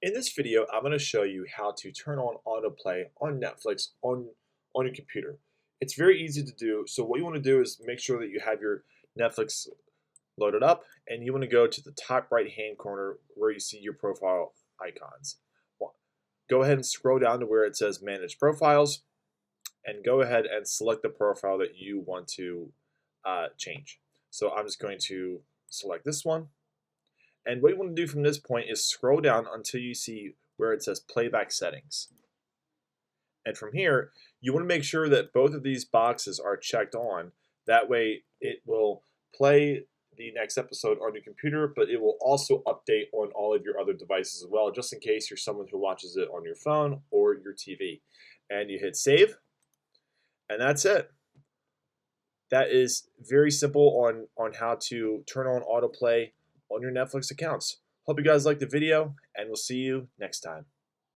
In this video, I'm going to show you how to turn on autoplay on Netflix on your computer. It's very easy to do. So what you want to do is make sure that you have your Netflix loaded up, and you want to go to the top right hand corner where you see your profile icons. Go ahead and scroll down to where it says Manage Profiles, and go ahead and select the profile that you want to change. So I'm just going to select this one. And what you want to do from this point is scroll down until you see where it says playback settings. And from here, you want to make sure that both of these boxes are checked on. That way it will play the next episode on your computer, but it will also update on all of your other devices as well, just in case you're someone who watches it on your phone or your TV. And you hit save, and that's it. That is very simple on how to turn on autoplay on your Netflix accounts. Hope you guys liked the video, and we'll see you next time.